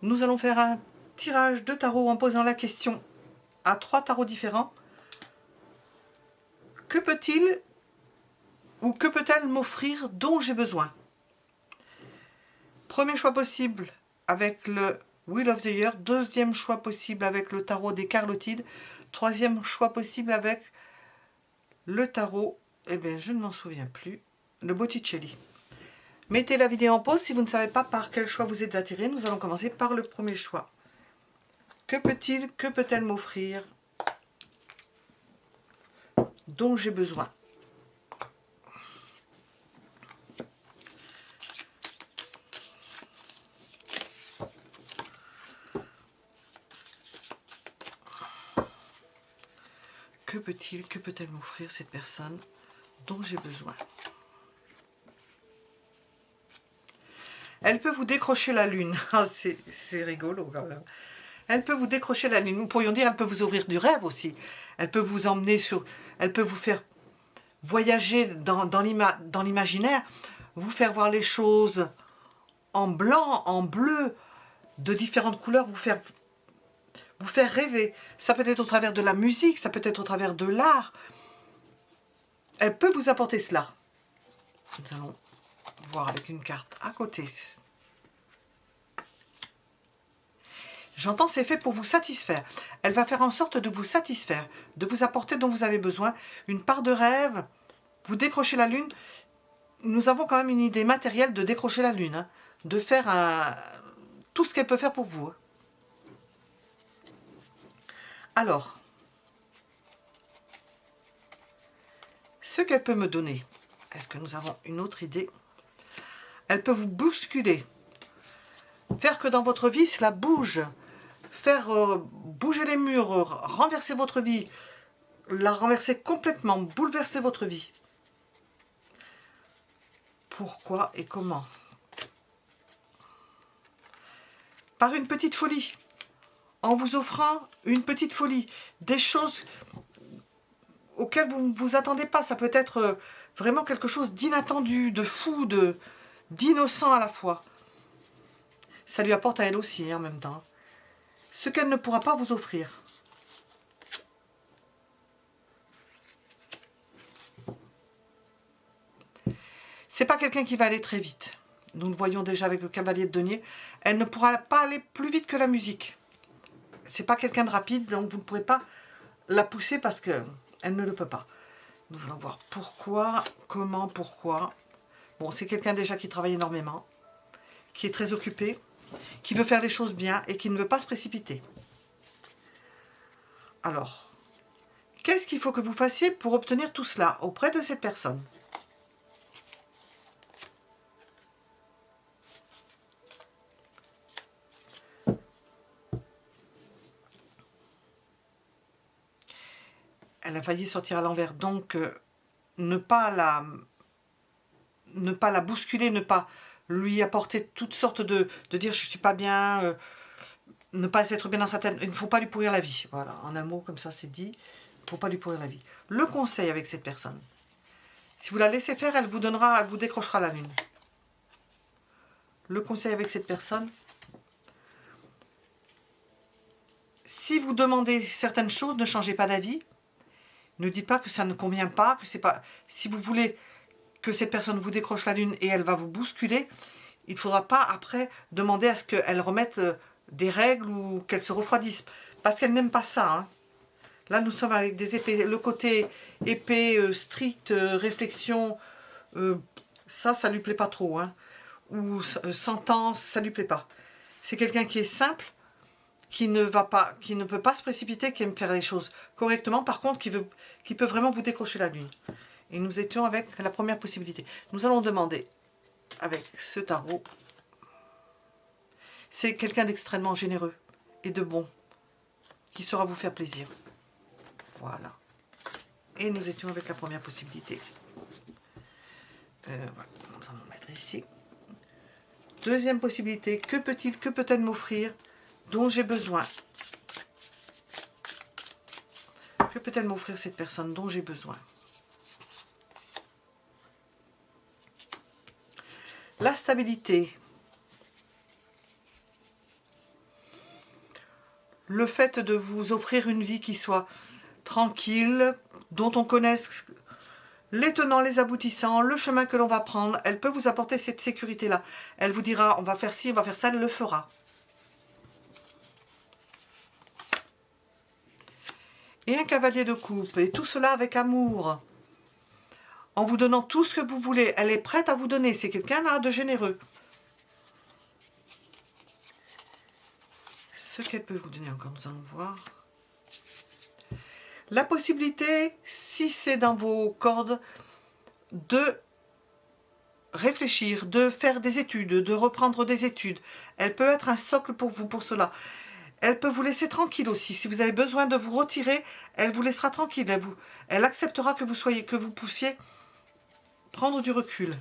Nous allons faire un tirage de tarot en posant la question à 3 tarots différents. Que peut-il ou que peut-elle m'offrir dont j'ai besoin? Premier choix possible avec le Wheel of the Year. Deuxième choix possible avec le tarot des Carlotides. Troisième choix possible avec le tarot, eh bien je ne m'en souviens plus, le Botticelli. Mettez la vidéo en pause si vous ne savez pas par quel choix vous êtes attiré. Nous allons commencer par le premier choix. Que peut-il, que peut-elle m'offrir dont j'ai besoin? Que peut-il, que peut-elle m'offrir cette personne dont j'ai besoin? Elle peut vous décrocher la lune. Ah, c'est rigolo quand même. Elle peut vous décrocher la lune. Nous pourrions dire, elle peut vous ouvrir du rêve aussi. Elle peut vous emmener sur... Elle peut vous faire voyager dans l'imaginaire, vous faire voir les choses en blanc, en bleu, de différentes couleurs, vous faire rêver. Ça peut être au travers de la musique, ça peut être au travers de l'art. Elle peut vous apporter cela. Nous allons voir avec une carte à côté. J'entends, c'est fait pour vous satisfaire. Elle va faire en sorte de vous satisfaire, de vous apporter dont vous avez besoin. Une part de rêve, vous décrochez la lune. Nous avons quand même une idée matérielle de décrocher la lune, hein, de faire tout ce qu'elle peut faire pour vous. Alors, ce qu'elle peut me donner, est-ce que nous avons une autre idée? Elle peut vous bousculer, faire que dans votre vie cela bouge, faire bouger les murs, renverser votre vie, la renverser complètement, bouleverser votre vie. Pourquoi et comment? Par une petite folie, en vous offrant une petite folie, des choses auxquelles vous ne vous attendez pas. Ça peut être vraiment quelque chose d'inattendu, de fou, d'innocent à la fois. Ça lui apporte à elle aussi, hein, en même temps. Ce qu'elle ne pourra pas vous offrir. C'est pas quelqu'un qui va aller très vite. Nous le voyons déjà avec le cavalier de denier. Elle ne pourra pas aller plus vite que la musique. C'est pas quelqu'un de rapide, donc vous ne pourrez pas la pousser parce que elle ne le peut pas. Nous allons voir pourquoi, comment, pourquoi. Bon, c'est quelqu'un déjà qui travaille énormément, qui est très occupé, qui veut faire les choses bien et qui ne veut pas se précipiter. Alors, qu'est-ce qu'il faut que vous fassiez pour obtenir tout cela auprès de cette personne? Elle a failli sortir à l'envers, donc ne pas la bousculer, ne pas lui apporter toutes sortes de dire je suis pas bien, ne pas être bien dans sa tête. Il ne faut pas lui pourrir la vie. Voilà, en un mot comme ça c'est dit. Il ne faut pas lui pourrir la vie. Le conseil avec cette personne, si vous la laissez faire, elle vous décrochera la lune. Le conseil avec cette personne, si vous demandez certaines choses, ne changez pas d'avis. Ne dites pas que ça ne convient pas, que c'est pas. Si vous voulez que cette personne vous décroche la lune et elle va vous bousculer, il ne faudra pas après demander à ce qu'elle remette des règles ou qu'elle se refroidisse. Parce qu'elle n'aime pas ça. Hein. Là, nous sommes avec des épées. Le côté épée, strict, réflexion, ça ne lui plaît pas trop. Hein. Ou sentence, ça ne lui plaît pas. C'est quelqu'un qui est simple, qui ne peut pas se précipiter, qui aime faire les choses correctement, par contre, qui peut vraiment vous décrocher la lune. Et nous étions avec la première possibilité. Nous allons demander, avec ce tarot, c'est quelqu'un d'extrêmement généreux et de bon, qui saura vous faire plaisir. Voilà. Et nous étions avec la première possibilité. Voilà, nous allons le mettre ici. Deuxième possibilité, que peut-elle m'offrir dont j'ai besoin? Que peut-elle m'offrir cette personne dont j'ai besoin? La stabilité. le fait de vous offrir une vie qui soit tranquille, dont on connaisse les tenants, les aboutissants, le chemin que l'on va prendre, elle peut vous apporter cette sécurité-là. Elle vous dira, on va faire ci, on va faire ça, elle le fera. Et un cavalier de coupe, et tout cela avec amour, en vous donnant tout ce que vous voulez. Elle est prête à vous donner, c'est quelqu'un là de généreux. Ce qu'elle peut vous donner encore, nous allons voir. La possibilité, si c'est dans vos cordes, de réfléchir, de faire des études, de reprendre des études. Elle peut être un socle pour vous pour cela. Elle peut vous laisser tranquille aussi. Si vous avez besoin de vous retirer, elle vous laissera tranquille. Elle acceptera que vous puissiez prendre du recul.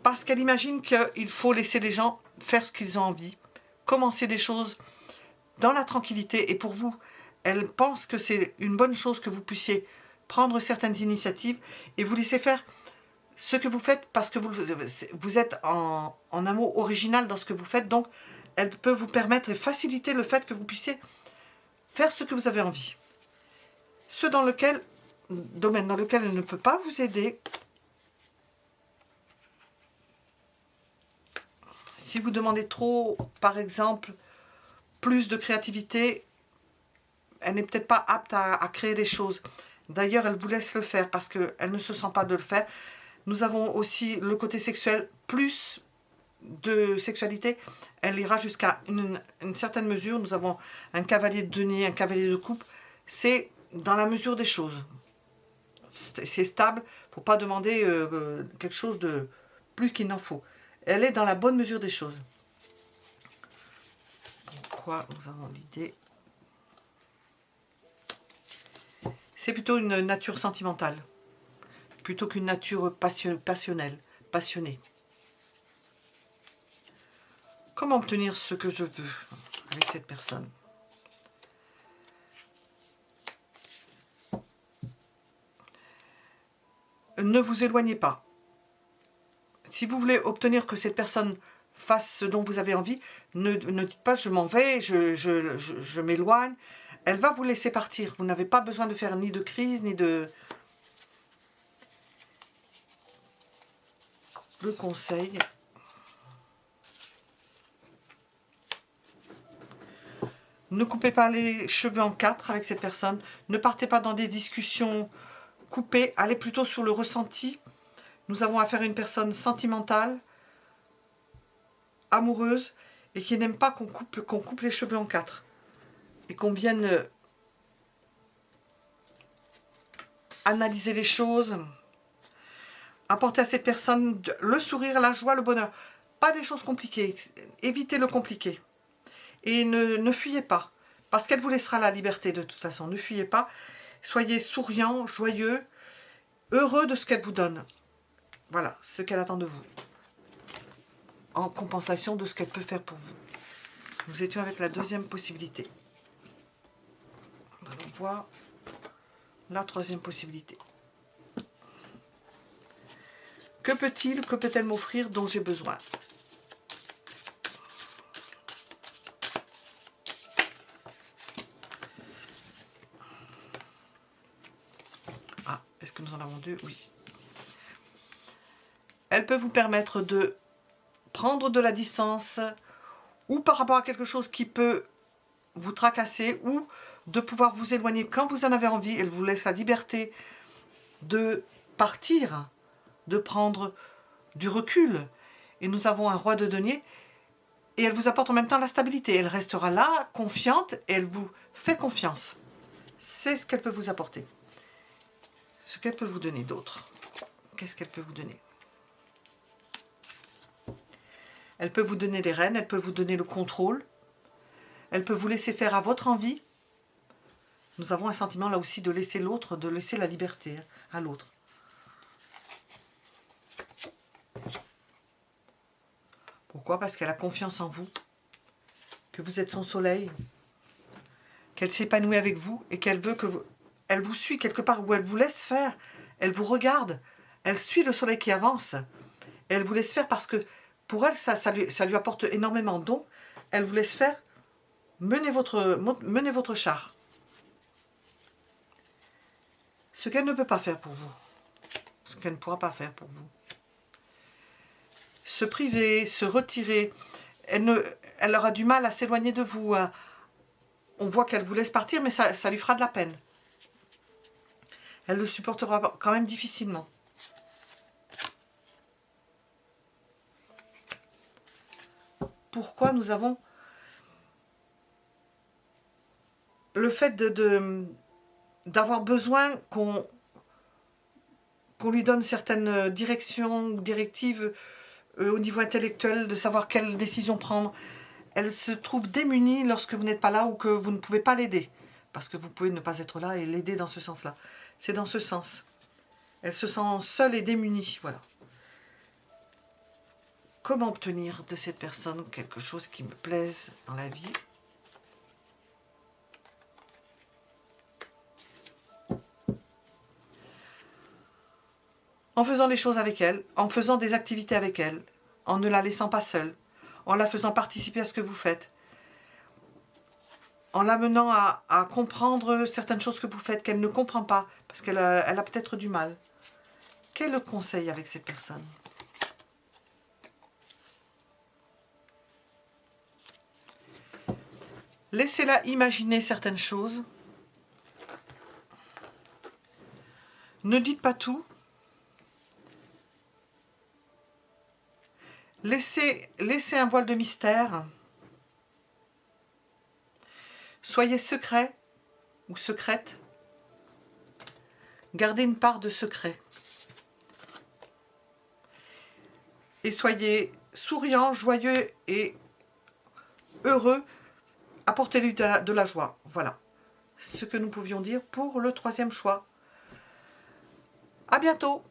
Parce qu'elle imagine qu'il faut laisser les gens faire ce qu'ils ont envie, commencer des choses dans la tranquillité. Et pour vous, elle pense que c'est une bonne chose que vous puissiez prendre certaines initiatives et vous laisser faire ce que vous faites parce que vous êtes en amour original dans ce que vous faites. Donc, elle peut vous permettre et faciliter le fait que vous puissiez faire ce que vous avez envie. Domaine dans lequel elle ne peut pas vous aider. Si vous demandez trop, par exemple, plus de créativité, elle n'est peut-être pas apte à créer des choses. D'ailleurs, elle vous laisse le faire parce qu'elle ne se sent pas de le faire. Nous avons aussi le côté sexuel, plus de sexualité. Elle ira jusqu'à une certaine mesure. Nous avons un cavalier de denier, un cavalier de coupe. C'est dans la mesure des choses. C'est stable. Il ne faut pas demander quelque chose de plus qu'il n'en faut. Elle est dans la bonne mesure des choses. Pourquoi nous avons l'idée? C'est plutôt une nature sentimentale, plutôt qu'une nature passionnelle, passionnée. Comment obtenir ce que je veux avec cette personne? Ne vous éloignez pas. Si vous voulez obtenir que cette personne fasse ce dont vous avez envie, ne dites pas je m'en vais, je m'éloigne. Elle va vous laisser partir. Vous n'avez pas besoin de faire ni de crise, ni de... Le conseil. Ne coupez pas les cheveux en quatre avec cette personne. Ne partez pas dans des discussions coupées. Allez plutôt sur le ressenti. Nous avons affaire à une personne sentimentale, amoureuse, et qui n'aime pas qu'on coupe les cheveux en quatre. Et qu'on vienne analyser les choses. Apporter à cette personne le sourire, la joie, le bonheur. Pas des choses compliquées. Évitez le compliqué. Et ne fuyez pas. Parce qu'elle vous laissera la liberté de toute façon. Ne fuyez pas. Soyez souriant, joyeux, heureux de ce qu'elle vous donne. Voilà, ce qu'elle attend de vous. En compensation de ce qu'elle peut faire pour vous. Nous étions avec la deuxième possibilité. Nous allons voir la troisième possibilité. Que peut-elle m'offrir dont j'ai besoin? Ah, est-ce que nous en avons deux? Oui. Elle peut vous permettre de prendre de la distance ou par rapport à quelque chose qui peut vous tracasser ou de pouvoir vous éloigner quand vous en avez envie. Elle vous laisse la liberté de partir, de prendre du recul. Et nous avons un roi de denier et elle vous apporte en même temps la stabilité. Elle restera là, confiante, et elle vous fait confiance. C'est ce qu'elle peut vous apporter. Ce qu'elle peut vous donner d'autre. Qu'est-ce qu'elle peut vous donner? Elle peut vous donner les rênes, elle peut vous donner le contrôle. Elle peut vous laisser faire à votre envie. Nous avons un sentiment là aussi de laisser l'autre, de laisser la liberté à l'autre. Pourquoi? Parce qu'elle a confiance en vous, que vous êtes son soleil, qu'elle s'épanouit avec vous et qu'elle veut que vous... Elle vous suit quelque part où elle vous laisse faire. Elle vous regarde. Elle suit le soleil qui avance. Elle vous laisse faire parce que pour elle, ça lui apporte énormément. Donc, elle vous laisse faire, menez votre char. Ce qu'elle ne peut pas faire pour vous. Ce qu'elle ne pourra pas faire pour vous. Se priver, se retirer. Elle aura du mal à s'éloigner de vous. On voit qu'elle vous laisse partir, mais ça lui fera de la peine. Elle le supportera quand même difficilement. Pourquoi nous avons le fait d'avoir besoin qu'on lui donne certaines directions ou directives au niveau intellectuel, de savoir quelle décision prendre. Elle se trouve démunie lorsque vous n'êtes pas là ou que vous ne pouvez pas l'aider. Parce que vous pouvez ne pas être là et l'aider dans ce sens-là. C'est dans ce sens. Elle se sent seule et démunie. Voilà. Comment obtenir de cette personne quelque chose qui me plaise dans la vie ? En faisant les choses avec elle, en faisant des activités avec elle, en ne la laissant pas seule, en la faisant participer à ce que vous faites, en l'amenant à comprendre certaines choses que vous faites qu'elle ne comprend pas, parce qu'elle a peut-être du mal. Quel est le conseil avec cette personne ? Laissez-la imaginer certaines choses. Ne dites pas tout. Laissez un voile de mystère. Soyez secret ou secrète. Gardez une part de secret. Et soyez souriant, joyeux et heureux. Apportez-lui de la joie. Voilà ce que nous pouvions dire pour le troisième choix. À bientôt!